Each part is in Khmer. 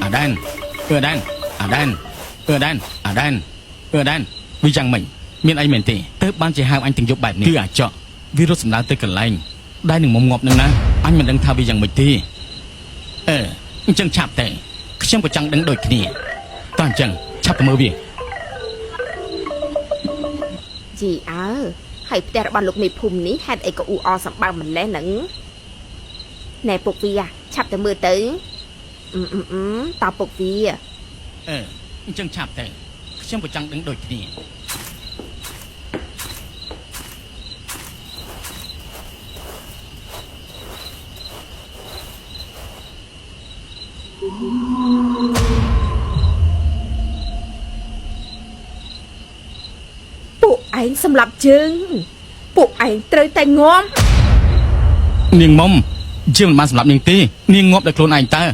Đan Đan Đan Đan Đan Đan វាយ៉ាងម៉េចមានអីមែនទេទៅបានជាហៅអញទាំងយប់បែបនេះគឺអាចកវារត់សម្ដៅទៅកន្លែងដែលនឹងមុំងាប់នឹងណាអញមិនដឹងថាវាយ៉ាងម៉េចទេអញ្ចឹងឆាប់តែខ្ញុំក៏ចង់ដឹងដូចគ្នាតោះអញ្ចឹងឆាប់ទៅមើលវាជីអើហើយផ្ទះរបស់លោកមេភូមិនេះហេតុអីក៏អ៊ូអសម្បើម្លេះហ្នឹងណែពុកវាឆាប់ទៅមើលទៅតើពុកវាអញ្ចឹងឆាប់ទៅខ្ញុំក៏ចង់ដឹងដូចគ្នាពួកឯងសម្លាប់ជើងពួកឯងត្រូវតែងាប់នាងមុំយើងមិនបានសម្លាប់នាងទេនាងងាប់ដោយខ្លួនឯងតើ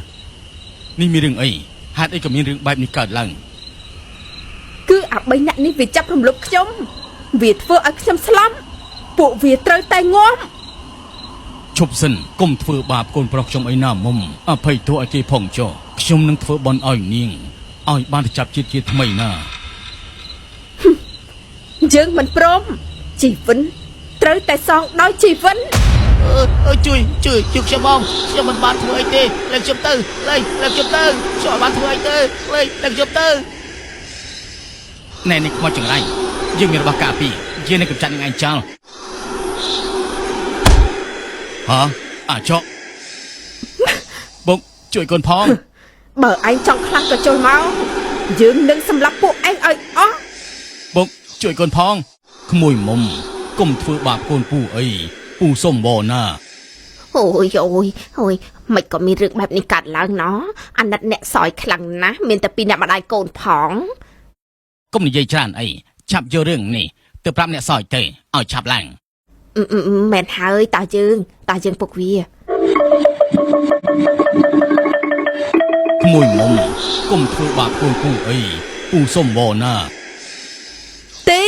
នេះមានរឿងអីហេតុអីក៏មានរឿងបែបនេះកើតឡើងគឺអា3នាក់នេះវាចាប់រំលោភខ្ញុំវាធ្វើឲ្យខ្ញុំស្លាប់ពួកវាត្រូវតែងាប់ឈប់សិនកុំធ្វើបាបកូនប្រុសខ្ញុំអីណាមុំអភ័យទោសឲ្យគេផងចុះខ្ញុំនឹងធ្វើបន់ឲ្យនាងឲ្យបានទៅចាប់ជាតិជាថ្មីណាយើងមិនព្រមជីវិនត្រូវតែសងដោយជីវិនជួយខ្ញុំបងខ្ញុំមិនបានធ្វើអីទេលើកខ្ញុំទៅលើកខ្ញុំទៅខ្ញុំបានធ្វើអីទេលើកខ្ញុំទៅណែនេះខ្មោចចង្រៃយើងមានរបស់ការពារយើងនឹងកម្ចាត់នឹងឯងចោលអាចកបុកជួយកូនផងបើឯងចង់ខ្លាំងក៏ចូលមកយើងនឹងសម្លាប់ពួកឯងឲ្យអស់បុកជួយកូនផងក្មួយមុំកុំធ្វើបាបកូនពូអីពូសុំបណាអូយមិនក៏មានរឿងបែបនេះកាត់ឡើងណោះអាណិតអ្នកសอยខ្លាំងណាស់មានតែពីអ្នកម្ដាយកូនផងកុំនិយាយច្រើនអីឆាប់យករឿងនេះទៅប្រាប់អ្នកសอยទេឲ្យឆាប់ឡើងមែនហើយតើយើងពុកវាក្មួយមុំកុំធ្វើបាបកូនពូអីពូសុំបណាទេ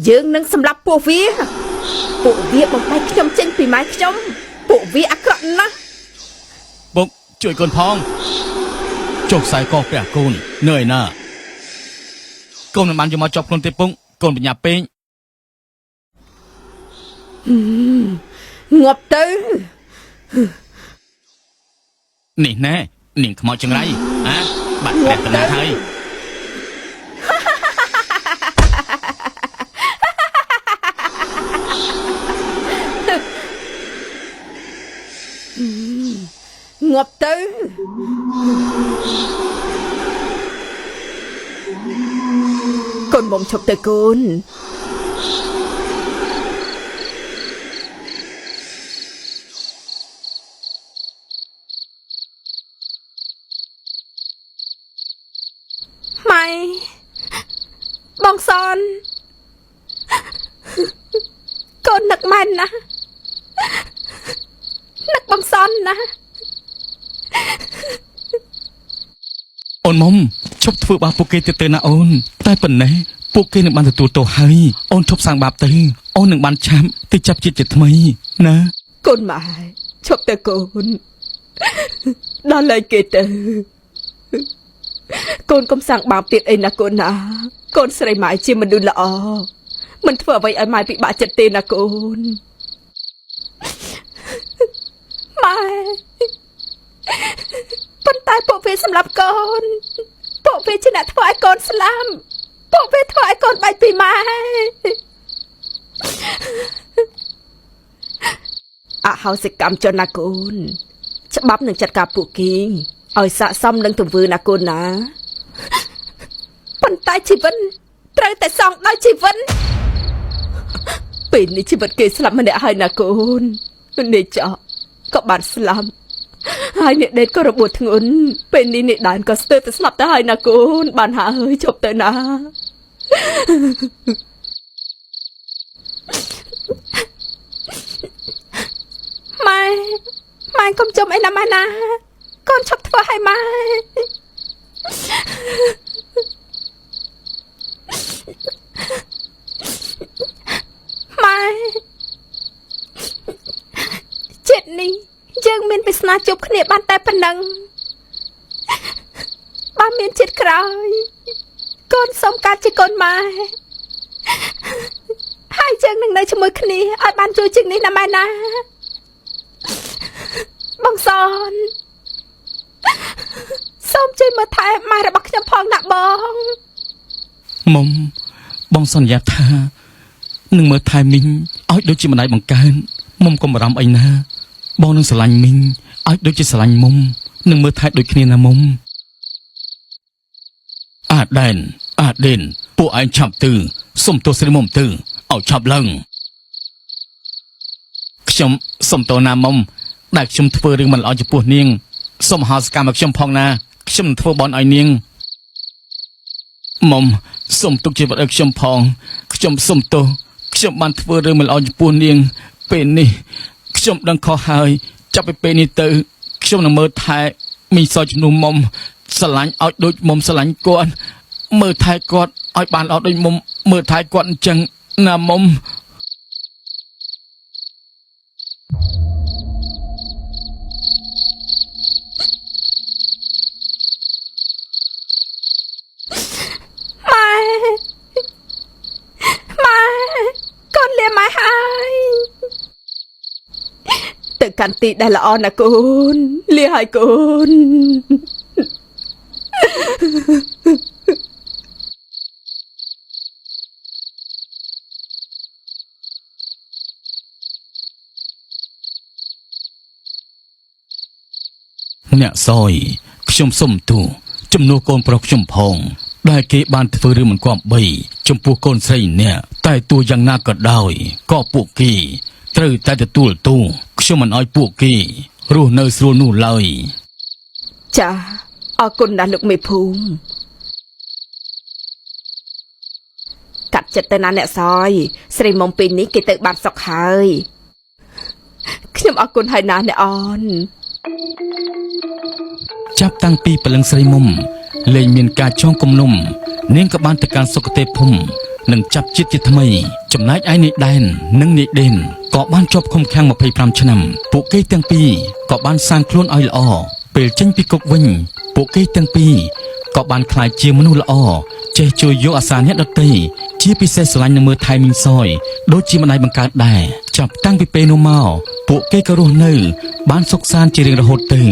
យើងនឹងសម្លាប់ពួកវាបំបែកខ្ញុំចេញពីម៉ែខ្ញុំពួកវាអាក្រក់ណាស់បុកជួយកូនផងចុះខ្សែកព្រះកូននៅឯណាកូនមិនបានយកមកចាប់ខ្លួនទេពុកកូនបញ្ញាពេកងាប់ទៅនេះណែនាងខ្មោចចង្រៃបាត់ព្រះកណាហើយងាប់ទៅកូនបំឈប់ទៅកូនម៉ែបងសនកូននឹកម៉ែណានឹកបងសនណាអូនមុំឈប់ធ្វើបាបពួកគេទៅណាអូនតែប៉ុណ្ណេះពួកគេនឹងបានទទួលទោសហើយអូនឈប់សាងបាបទៅអូននឹងបានឆាប់ទៅចាប់ជាតិជាថ្មីណាកូនម៉ែឈប់ទៅកូនដល់ហើយគេទៅកូនកុំសាងបាបទៀតអីណាកូនណាកូនស្រីម៉ែជាមនុស្សល្អមិនធ្វើអ្វីឲ្យម៉ែពិបាកចិត្តទេណាកូនម៉ែប៉ុន្តែពួកវាសម្លាប់កូនពួកវាជាអ្នកធ្វើឲ្យកូនស្លាប់ពួកវាធ្វើឲ្យកូនបែកពីម៉ែអហោសិកម្មចុះណាកូនច្បាប់នឹងចាត់ការពួកគេឲ្យស័ក្តិសមនឹងទង្វើណាកូនណាប៉ុន្តែជីវិតត្រូវតែសងដោយជីវិតពេលនេះជីវិតគេស្លាប់ម្នាក់ហើយណាកូននេះចោក៏បានស្លាប់ហើយអ្នកដេតក៏របួសធ្ងន់ពេលនេះអ្នកដានក៏ស្ទើរតែស្លាប់ទៅហើយណាកូនបានហើយជប់ទៅណាម៉ែ ម៉ែកុំចំអីណាម៉ែណាកូនឈប់ធ្វើឲ្យម៉ែម៉ែចិត្តនេះយើងមានវាសនាជួបគ្នាបានតែប៉ុណ្ណឹងបើមានចិត្តក្រោយកូនសុំកាត់ជាកូនម៉ែហើយយើងនឹងនៅជាមួយគ្នាឲ្យបានជួយជាងនេះណាម៉ែណាបងសនសូមជួយមើលថែម៉ែរបស់ខ្ញុំផងណាបងមុំបងសន្យាថានឹងមើលថែមីងឲ្យដូចជាម្ដាយបង្កើនមុំកុំបារម្ភអីណាបងនឹងស្រឡាញ់មីងឲ្យដូចជាស្រឡាញ់មុំនឹងមើលថែដូចគ្នាណាមុំអាដែនពួកឯងឆាប់ទៅសុំទោសស្រីមុំទៅឲ្យឆាប់ឡើងខ្ញុំសុំទោសណាមុំដែលខ្ញុំធ្វើរឿងមិនល្អចំពោះនាងសុំហៅសកម្មឲ្យខ្ញុំផងណាខ្ញុំនឹងធ្វើបន់ឲ្យនាងមុំសុំទុកជីវិតឲ្យខ្ញុំផងខ្ញុំសុំទោសខ្ញុំបានធ្វើរឿងមិនល្អចំពោះនាងពេលនេះខ្ញុំដឹងខុសហើយចាប់ពីពេលនេះទៅខ្ញុំនឹងមើលថែមីសជំនុំមុំស្រឡាញ់ឲ្យដូចមុំស្រឡាញ់គាត់មើលថែគាត់ឲ្យបានល្អដូចមុំមើលថែគាត់អញ្ចឹងណាមុំកូនលាម៉ែហើយទៅកាន់ទីដែលល្អណាកូនលាហើយកូនអ្នកសយខ្ញុំសុំទូជំនួសកូនប្រុសខ្ញុំផងដែលគេបានធ្វើរឿងមិនគប្បីចំពោះកូនស្រីអ្នកតែទោះយ៉ាងណាក៏ដោយក៏ពួកគេត្រូវតែទទួលទោសខ្ញុំមិនអោយពួកគេរស់នៅស្រួលនោះឡើយចាអរគុណណាស់លោកមេភូមិកាត់ចិត្តទៅណាអ្នកសយស្រីមុំពេលនេះគេទៅបាត់សុខហើយខ្ញុំអរគុណហើយណាអ្នកអូនចាប់តាំងពីព្រលឹងស្រីមុំលែងមានការចងគំនុំនាងក៏បានទៅកាន់សុគតិភូមិនិងចាប់ជាតិជាថ្មីចំណែកឯនាយដែននិងនាយដេនក៏បានជាប់ឃុំឃាំង25ឆ្នាំពួកគេទាំងពីរក៏បានសាងខ្លួនឲ្យល្អពេលចេញពីគុកវិញពួកគេទាំងពីរក៏បានក្លាយជាមនុស្សល្អចេះជួយយកអាសាអ្នកដទៃជាពិសេសស្រឡាញ់នឹងមើលថែមីងសយដូចជាម្ដាយបង្កើតដែរចាប់តាំងពីពេលនោះមកពួកគេក៏រស់នៅបានសុខសាន្តជារៀងរហូតទៅ